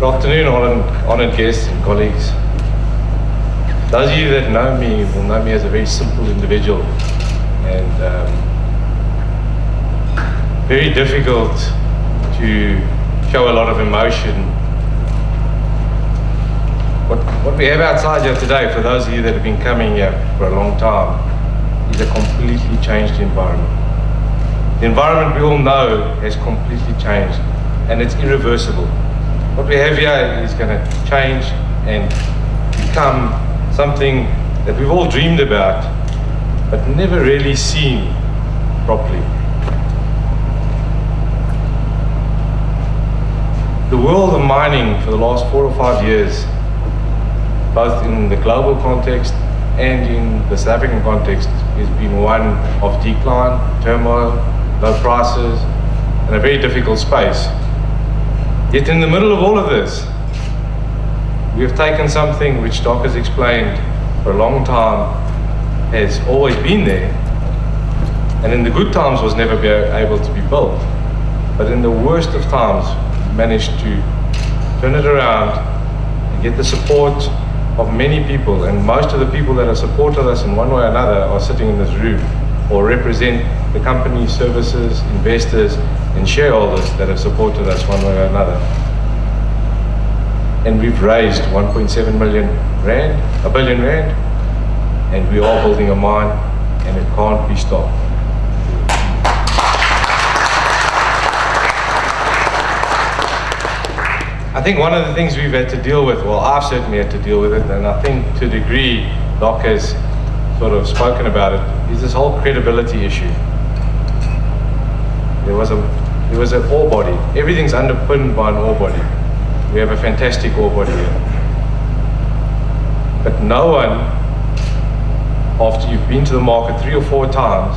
Good afternoon, honored guests and colleagues. Those of you that know me will know me as a very simple individual and very difficult to show a lot of emotion. What we have outside here today, for those of you that have been coming here for a long time, is a completely changed environment. The environment we all know has completely changed, and it's irreversible. What we have here is going to change and become something that we've all dreamed about, but never really seen properly. The world of mining for the last 4 or 5 years, both in the global context and in the South African context, has been one of decline, turmoil, low prices, and a very difficult space. Yet in the middle of all of this, we have taken something which Doc has explained for a long time has always been there, and in the good times was never able to be built, but in the worst of times managed to turn it around and get the support of many people, and most of the people that have supported us in one way or another are sitting in this room or represent the company, services, investors and shareholders that have supported us one way or another. And we've raised 1.7 billion rand, and we are building a mine, and it can't be stopped. I think one of the things we've had to deal with, well, I've certainly had to deal with it, and I think to a degree Doc has sort of spoken about it, is this whole credibility issue. There was an ore body. Everything's underpinned by an ore body. We have a fantastic ore body here. But no one, after you've been to the market 3 or 4 times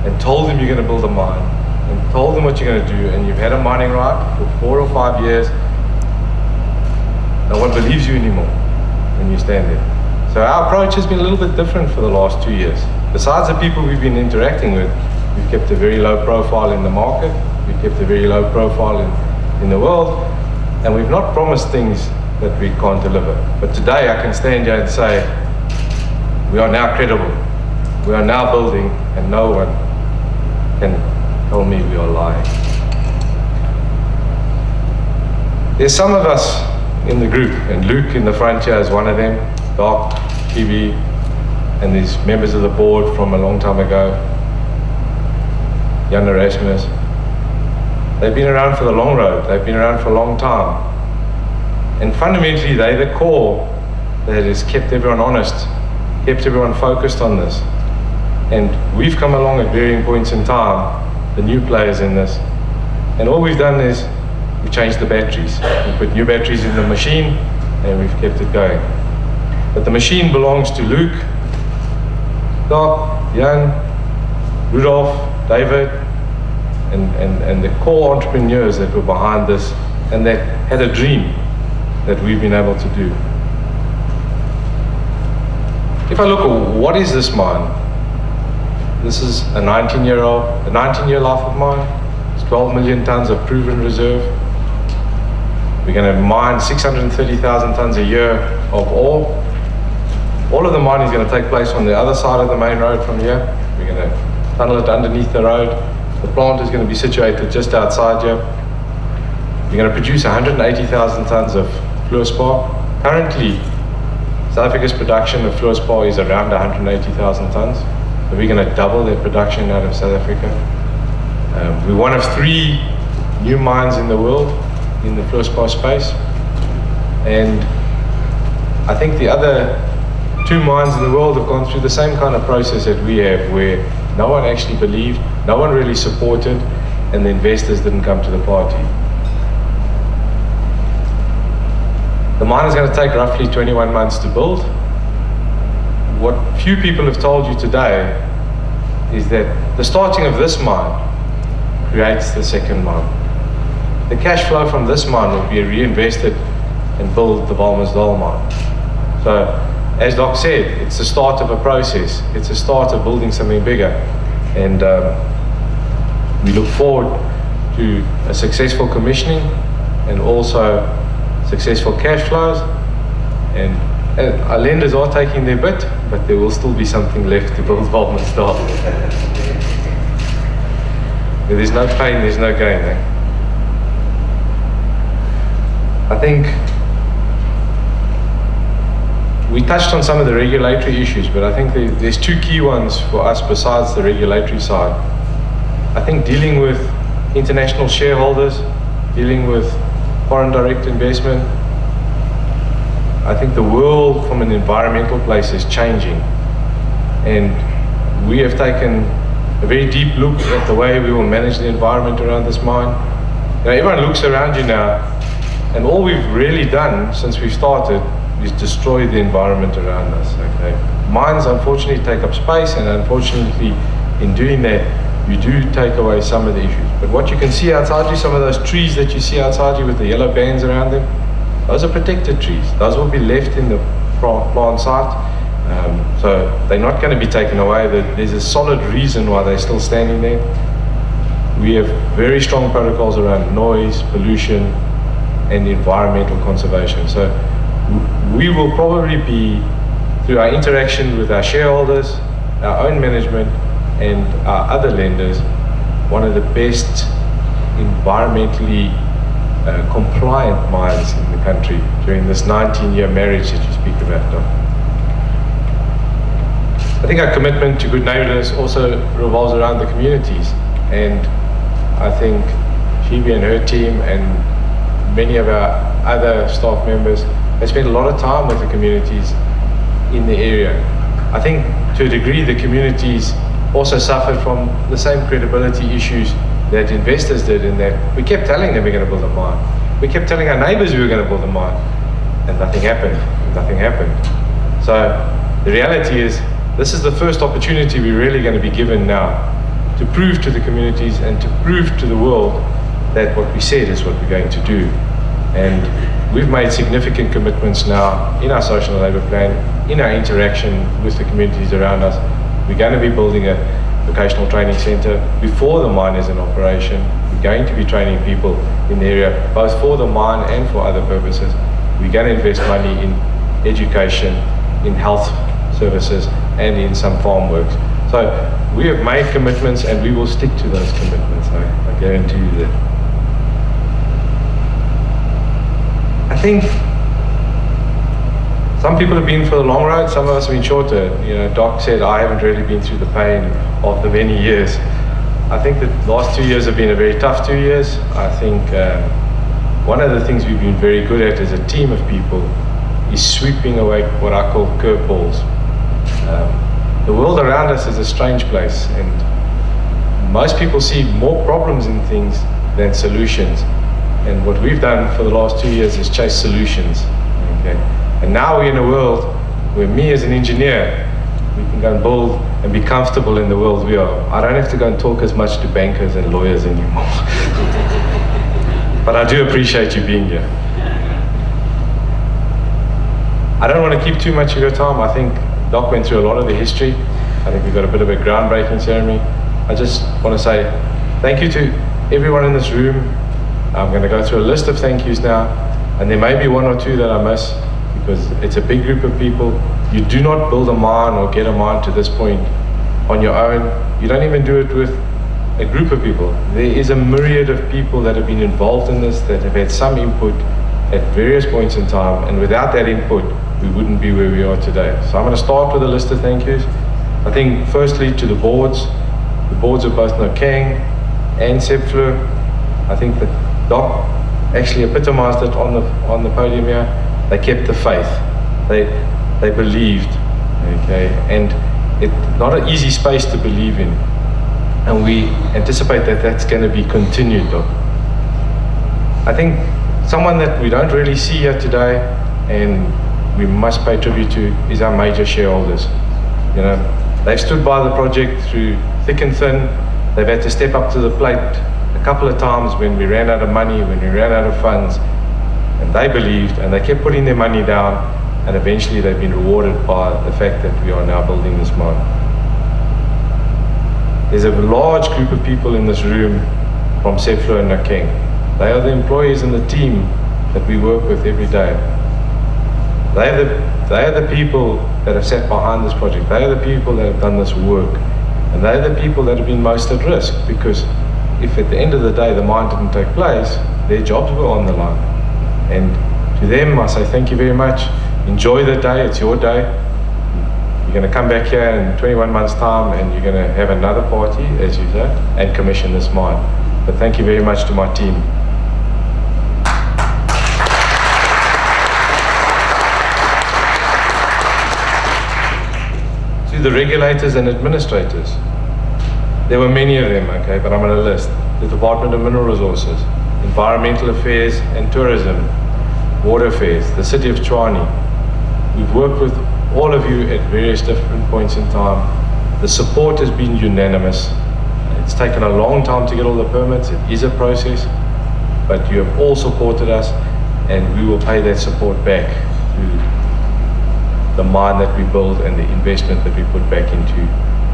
and told them you're going to build a mine, and told them what you're going to do, and you've had a mining right for 4 or 5 years, no one believes you anymore when you stand there. So our approach has been a little bit different for the last 2 years. Besides the people we've been interacting with, we've kept a very low profile in the market, we've kept a very low profile in the world, and we've not promised things that we can't deliver. But today I can stand here and say, we are now credible, we are now building, and no one can tell me we are lying. There's some of us in the group, and Luke in the front here is one of them, Doc, Phoebe, and these members of the board from a long time ago, Jan Erasmus. They've been around for the long road, they've been around for a long time. And fundamentally, they're the core that has kept everyone honest, kept everyone focused on this. And we've come along at varying points in time, the new players in this. And all we've done is we've changed the batteries. We put new batteries in the machine and we've kept it going. But the machine belongs to Luke, Doc, Jan, Rudolph, David, and the core entrepreneurs that were behind this and that had a dream that we've been able to do. If I look at what is this mine, this is a 19-year life of mine. It's 12 million tons of proven reserve. We're going to mine 630,000 tons a year of ore. All of the mining is going to take place on the other side of the main road from here. We're going to tunnel it underneath the road. The plant is going to be situated just outside here. We're going to produce 180,000 tons of fluorspar. Currently, South Africa's production of fluorspar is around 180,000 tons. So we're going to double their production out of South Africa. We're one of 3 new mines in the world in the fluorspar space. And I think the other 2 mines in the world have gone through the same kind of process that we have, where no one actually believed, no one really supported, and the investors didn't come to the party. The mine is going to take roughly 21 months to build. What few people have told you today is that the starting of this mine creates the second mine. The cash flow from this mine will be reinvested and build the Walmersdal mine. So, as Doc said, it's the start of a process. It's a start of building something bigger. And we look forward to a successful commissioning and also successful cash flows, and our lenders are taking their bit, but there will still be something left to build Wagner. Where there's no pain, there's no gain. I think we touched on some of the regulatory issues, but I think there's two key ones for us besides the regulatory side. I think dealing with international shareholders, dealing with foreign direct investment. I think the world from an environmental place is changing, and we have taken a very deep look at the way we will manage the environment around this mine. You know, everyone looks around you now, and all we've really done since we started is destroy the environment around us. Okay? Mines unfortunately take up space, and unfortunately in doing that you do take away some of the issues. But what you can see outside you, some of those trees that you see outside you with the yellow bands around them, those are protected trees. Those will be left in the plant site. So they're not going to be taken away. There's a solid reason why they're still standing there. We have very strong protocols around noise, pollution, and environmental conservation. So we will probably be, through our interaction with our shareholders, our own management, and our other lenders, one of the best environmentally compliant mines in the country during this 19-year marriage that you speak about, Doc. I think our commitment to good neighbourliness also revolves around the communities, and I think Phoebe and her team and many of our other staff members have spent a lot of time with the communities in the area. I think to a degree the communities also suffered from the same credibility issues that investors did, in that we kept telling them we're going to build a mine. We kept telling our neighbours we were going to build a mine, and nothing happened. Nothing happened. So the reality is, this is the first opportunity we're really going to be given now to prove to the communities and to prove to the world that what we said is what we're going to do. And we've made significant commitments now in our social and labour plan, in our interaction with the communities around us. We're going to be building a vocational training centre before the mine is in operation. We're going to be training people in the area, both for the mine and for other purposes. We're going to invest money in education, in health services, and in some farm works. So we have made commitments, and we will stick to those commitments. I guarantee you that. I think some people have been for the long road, some of us have been shorter. You know, Doc said I haven't really been through the pain of the many years. I think that the last 2 years have been a very tough 2 years. I think one of the things we've been very good at as a team of people is sweeping away what I call curveballs. The world around us is a strange place, and most people see more problems in things than solutions. And what we've done for the last 2 years is chase solutions. Okay? And now we're in a world where me as an engineer, we can go and build and be comfortable in the world we are. I don't have to go and talk as much to bankers and lawyers anymore. But I do appreciate you being here. I don't want to keep too much of your time. I think Doc went through a lot of the history. I think we've got a bit of a groundbreaking ceremony. I just want to say thank you to everyone in this room. I'm going to go through a list of thank yous now, and there may be one or two that I miss, because it's a big group of people. You do not build a mine or get a mine to this point on your own. You don't even do it with a group of people. There is a myriad of people that have been involved in this, that have had some input at various points in time, and without that input, we wouldn't be where we are today. So I'm going to start with a list of thank yous. I think firstly to the boards of both Nokeng and Sepfluor. I think that Doc actually epitomized it on the podium here. They kept the faith. They believed, okay? And it's not an easy space to believe in. And we anticipate that that's going to be continued, Doc. I think someone that we don't really see here today, and we must pay tribute to, is our major shareholders. You know, they've stood by the project through thick and thin. They've had to step up to the plate a couple of times when we ran out of money, when we ran out of funds, and they believed, and they kept putting their money down, and eventually they've been rewarded by the fact that we are now building this mine. There's a large group of people in this room from Sepfluor and Nokeng. They are the employees and the team that we work with every day. They are the people that have sat behind this project. They are the people that have done this work. And they are the people that have been most at risk, because if at the end of the day the mine didn't take place, their jobs were on the line. And to them I say thank you very much. Enjoy the day, it's your day. You're going to come back here in 21 months' time and you're going to have another party, as you said, and commission this mine. But thank you very much to my team. To the regulators and administrators. There were many of them, okay, but I'm on a list. The Department of Mineral Resources, Environmental Affairs and Tourism, Water Affairs, the City of Tshwane. We've worked with all of you at various different points in time. The support has been unanimous. It's taken a long time to get all the permits. It is a process, but you have all supported us, and we will pay that support back through the mine that we build and the investment that we put back into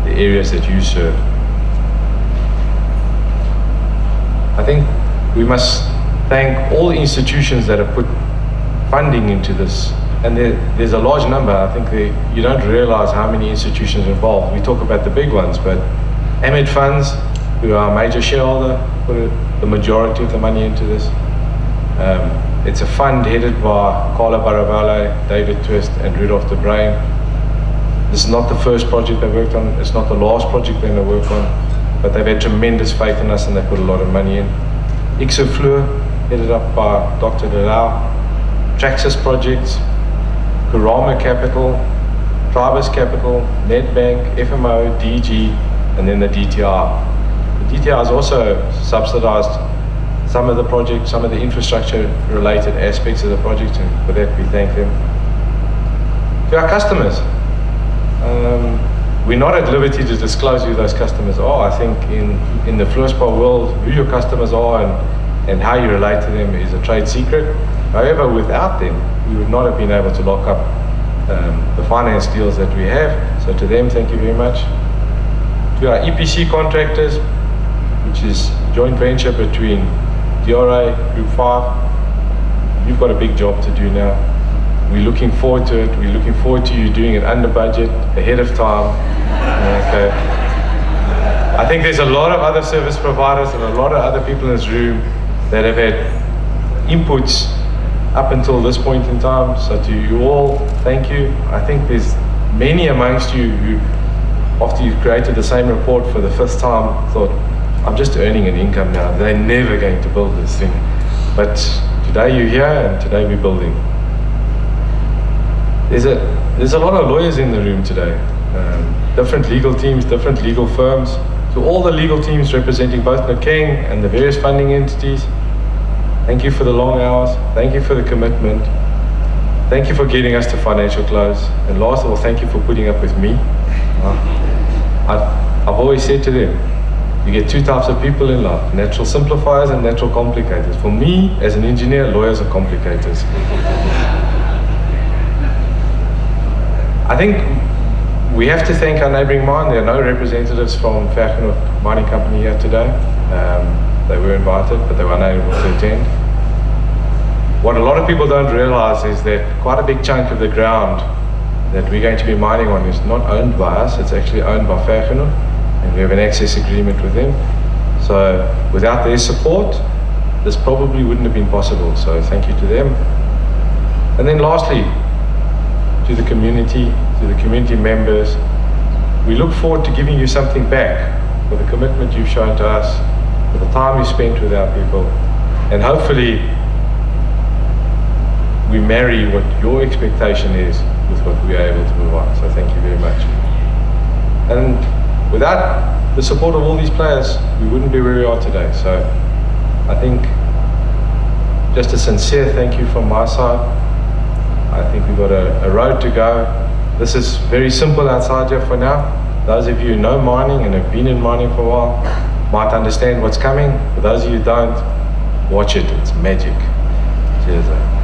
the areas that you serve. I think we must thank all the institutions that have put funding into this. And there's a large number. I think you don't realize how many institutions are involved. We talk about the big ones, but Amid Funds, who are a major shareholder, put the majority of the money into this. It's a fund headed by Carla Baravale, David Twist, and Rudolph de Bruin. This is not the first project they've worked on. It's not the last project they're going to work on, but they've had tremendous faith in us and they put a lot of money in. Sepfluor, headed up by Dr. Delau, Traxxas Projects, Kurama Capital, Tribus Capital, Nedbank, FMO, DG, and then the DTR. The DTR has also subsidized some of the project, some of the infrastructure related aspects of the project, and for that we thank them. To our customers, we're not at liberty to disclose who those customers are. I think in the fluorspar world, who your customers are and how you relate to them is a trade secret. However, without them, we would not have been able to lock up the finance deals that we have. So to them, thank you very much. To our EPC contractors, which is a joint venture between DRA, Group 5, you've got a big job to do now. We're looking forward to it. We're looking forward to you doing it under budget, ahead of time. Okay. I think there's a lot of other service providers and a lot of other people in this room that have had inputs up until this point in time. So to you all, thank you. I think there's many amongst you who, after you've created the same report for the first time, thought, I'm just earning an income now. They're never going to build this thing. But today you're here and today we're building. There's a lot of lawyers in the room today. Different legal teams, different legal firms. To all the legal teams representing both Nokeng and the various funding entities, thank you for the long hours. Thank you for the commitment. Thank you for getting us to financial close. And last of all, thank you for putting up with me. I've always said to them, you get two types of people in life, natural simplifiers and natural complicators. For me, as an engineer, lawyers are complicators. I think we have to thank our neighbouring mine. There are no representatives from Wagner Mining Company here today. They were invited, but they were unable to attend. What a lot of people don't realise is that quite a big chunk of the ground that we're going to be mining on is not owned by us, it's actually owned by Wagner, and we have an access agreement with them. So without their support, this probably wouldn't have been possible, so thank you to them. And then lastly, to the community members, we look forward to giving you something back for the commitment you've shown to us, for the time you spent with our people, and hopefully we marry what your expectation is with what we are able to provide. So thank you very much. And without the support of all these players, we wouldn't be where we are today. So I think just a sincere thank you from my side. I think we've got a road to go. This is very simple outside here for now. Those of you who know mining and have been in mining for a while might understand what's coming. For those of you who don't, watch it, it's magic. Cheers.